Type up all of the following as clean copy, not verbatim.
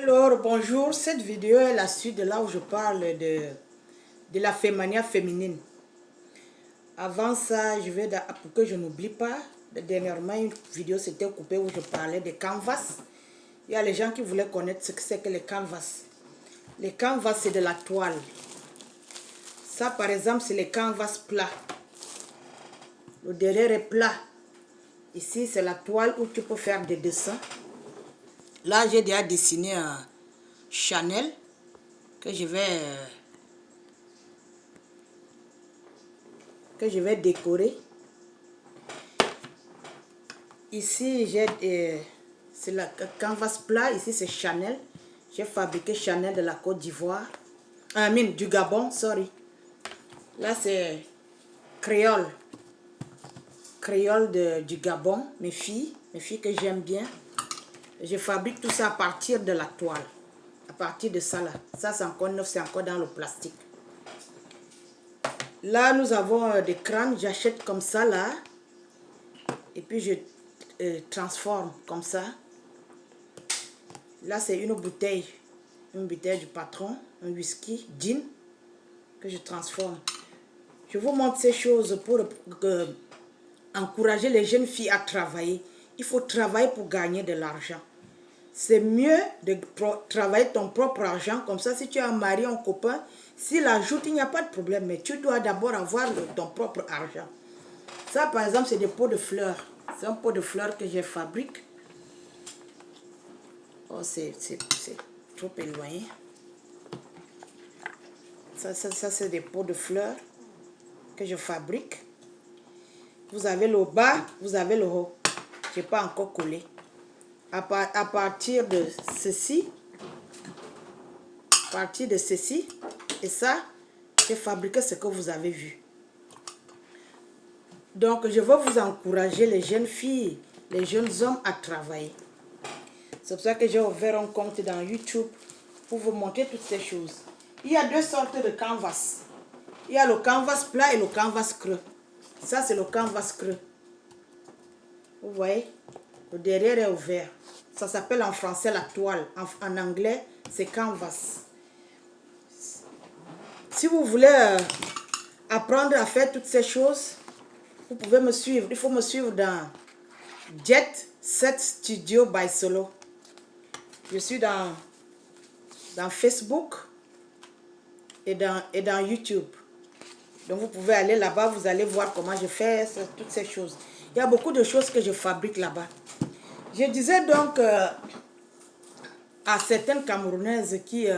Alors, bonjour, cette vidéo est la suite de là où je parle de la fémania féminine. Avant ça, pour que je n'oublie pas, dernièrement, une vidéo s'était coupée où je parlais des canvas. Il y a les gens qui voulaient connaître ce que c'est que les canvas. Les canvas, c'est de la toile. Ça, par exemple, c'est les canvas plats. Le derrière est plat. Ici, c'est la toile où tu peux faire des dessins. Là, j'ai déjà dessiné un Chanel que je vais décorer. Ici, c'est la canvas plat. Ici, c'est Chanel. J'ai fabriqué Chanel de la Côte d'Ivoire. Du Gabon, sorry. Là, c'est créole. Créole du Gabon, mes filles que j'aime bien. Je fabrique tout ça à partir de la toile. À partir de ça là. Ça, c'est encore neuf, c'est encore dans le plastique. Là, nous avons des crânes. J'achète comme ça là. Et puis, je transforme comme ça. Là, c'est une bouteille du patron, un whisky, gin, que je transforme. Je vous montre ces choses pour encourager les jeunes filles à travailler. Il faut travailler pour gagner de l'argent. C'est mieux de travailler ton propre argent. Comme ça, si tu as un mari, un copain, s'il ajoute, il n'y a pas de problème. Mais tu dois d'abord avoir ton propre argent. Ça, par exemple, c'est des pots de fleurs. C'est un pot de fleurs que je fabrique. Oh, c'est trop éloigné. Ça c'est des pots de fleurs que je fabrique. Vous avez le bas, vous avez le haut. Je n'ai pas encore collé. À partir de ceci, et ça, j'ai fabriqué ce que vous avez vu. Donc, je veux vous encourager, les jeunes filles, les jeunes hommes, à travailler. C'est pour ça que j'ai ouvert un compte dans YouTube pour vous montrer toutes ces choses. Il y a deux sortes de canvas. Il y a le canvas plat et le canvas creux. Ça, c'est le canvas creux. Vous voyez? Le derrière est ouvert. Ça s'appelle en français la toile. En anglais, c'est canvas. Si vous voulez apprendre à faire toutes ces choses, vous pouvez me suivre. Il faut me suivre dans Jet Set Studio by Solo. Je suis dans Facebook et dans YouTube. Donc vous pouvez aller là-bas, vous allez voir comment je fais toutes ces choses. Il y a beaucoup de choses que je fabrique là-bas. Je disais donc à certaines Camerounaises qui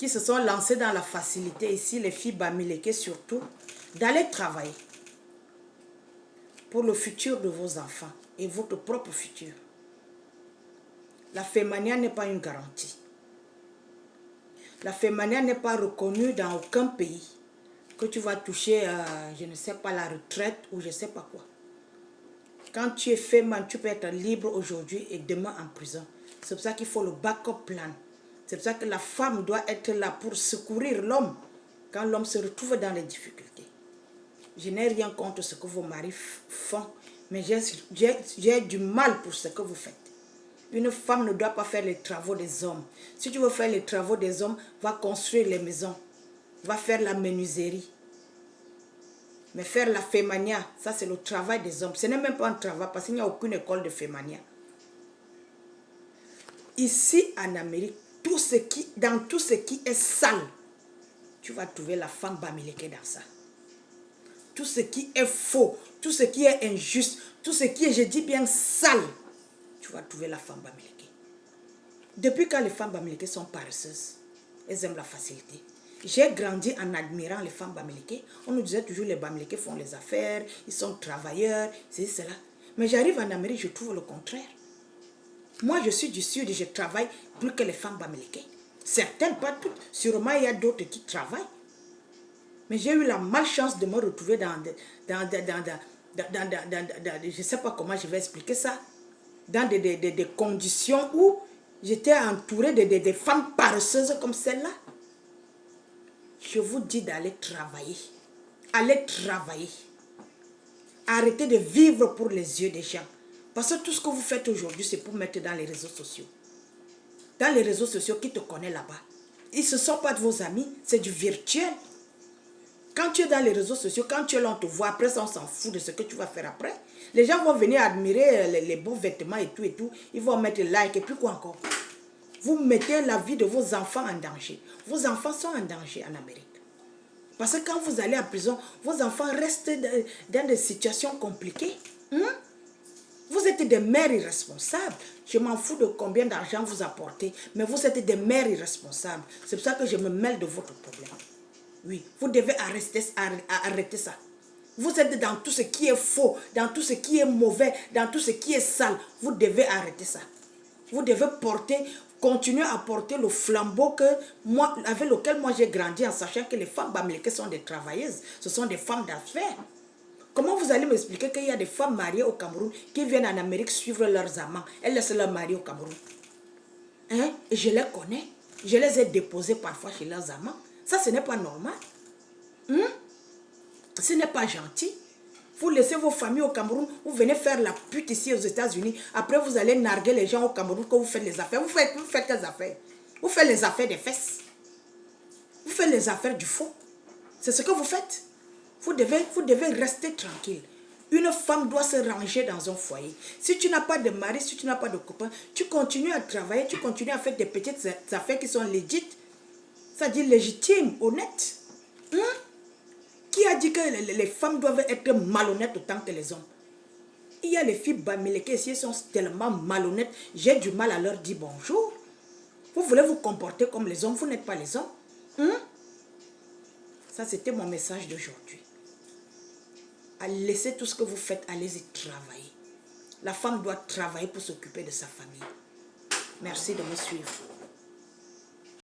se sont lancées dans la facilité, ici les filles Bamileke surtout, d'aller travailler pour le futur de vos enfants et votre propre futur. La fémania n'est pas une garantie. La fémania n'est pas reconnue dans aucun pays que tu vas toucher, je ne sais pas, la retraite ou je ne sais pas quoi. Quand tu es femme, tu peux être libre aujourd'hui et demain en prison. C'est pour ça qu'il faut le backup plan. C'est pour ça que la femme doit être là pour secourir l'homme quand l'homme se retrouve dans les difficultés. Je n'ai rien contre ce que vos maris font, mais j'ai du mal pour ce que vous faites. Une femme ne doit pas faire les travaux des hommes. Si tu veux faire les travaux des hommes, va construire les maisons, va faire la menuiserie. Mais faire la fémania, ça c'est le travail des hommes. Ce n'est même pas un travail parce qu'il n'y a aucune école de fémania. Ici en Amérique, dans tout ce qui est sale, tu vas trouver la femme Bamileke dans ça. Tout ce qui est faux, tout ce qui est injuste, tout ce qui est, je dis bien, sale, tu vas trouver la femme Bamileke. Depuis quand les femmes Bamileke sont paresseuses, elles aiment la facilité. J'ai grandi en admirant les femmes Bamileke. On nous disait toujours les Bamileke font les affaires, ils sont travailleurs, c'est cela. Mais j'arrive en Amérique, je trouve le contraire. Moi, je suis du Sud et je travaille plus que les femmes Bamileke. Certaines, pas toutes. Sûrement, il y a d'autres qui travaillent. Mais j'ai eu la malchance de me retrouver dans je ne sais pas comment je vais expliquer ça, dans des conditions où j'étais entourée de femmes paresseuses comme celle-là. Je vous dis d'aller travailler. Allez travailler. Arrêtez de vivre pour les yeux des gens. Parce que tout ce que vous faites aujourd'hui, c'est pour mettre dans les réseaux sociaux. dans les réseaux sociaux qui te connaissent là-bas. Ils ne sont pas de vos amis, c'est du virtuel. Quand tu es dans les réseaux sociaux, quand tu es là, on te voit, après ça, on s'en fout de ce que tu vas faire après. Les gens vont venir admirer les beaux vêtements et tout et tout. Ils vont mettre like et puis quoi encore. Vous mettez la vie de vos enfants en danger. Vos enfants sont en danger en Amérique. Parce que quand vous allez en prison, vos enfants restent dans des situations compliquées. Vous êtes des mères irresponsables. Je m'en fous de combien d'argent vous apportez, mais vous êtes des mères irresponsables. C'est pour ça que je me mêle de votre problème. Oui, vous devez arrêter ça. Vous êtes dans tout ce qui est faux, dans tout ce qui est mauvais, dans tout ce qui est sale. Vous devez arrêter ça. Vous devez continuer à porter le flambeau avec lequel moi j'ai grandi, en sachant que les femmes bamileke sont des travailleuses. Ce sont des femmes d'affaires. Comment vous allez m'expliquer qu'il y a des femmes mariées au Cameroun qui viennent en Amérique suivre leurs amants? Elles laissent leur mari au Cameroun. Hein? Et je les connais. Je les ai déposées parfois chez leurs amants. Ça, ce n'est pas normal. Ce n'est pas gentil. Vous laissez vos familles au Cameroun, vous venez faire la pute ici aux États-Unis. Après, vous allez narguer les gens au Cameroun quand vous faites les affaires. Vous faites quelles affaires? Vous faites les affaires des fesses. Vous faites les affaires du faux. C'est ce que vous faites. Vous devez rester tranquille. Une femme doit se ranger dans un foyer. Si tu n'as pas de mari, si tu n'as pas de copain, tu continues à travailler, tu continues à faire des petites affaires qui sont légites. C'est-à-dire légitimes, honnêtes. Qui a dit que les femmes doivent être malhonnêtes autant que les hommes? Il y a les filles bamileke ici, elles sont tellement malhonnêtes, j'ai du mal à leur dire bonjour. Vous voulez vous comporter comme les hommes, vous n'êtes pas les hommes. Ça, c'était mon message d'aujourd'hui. Laissez tout ce que vous faites, allez-y travailler. La femme doit travailler pour s'occuper de sa famille. Merci de me suivre.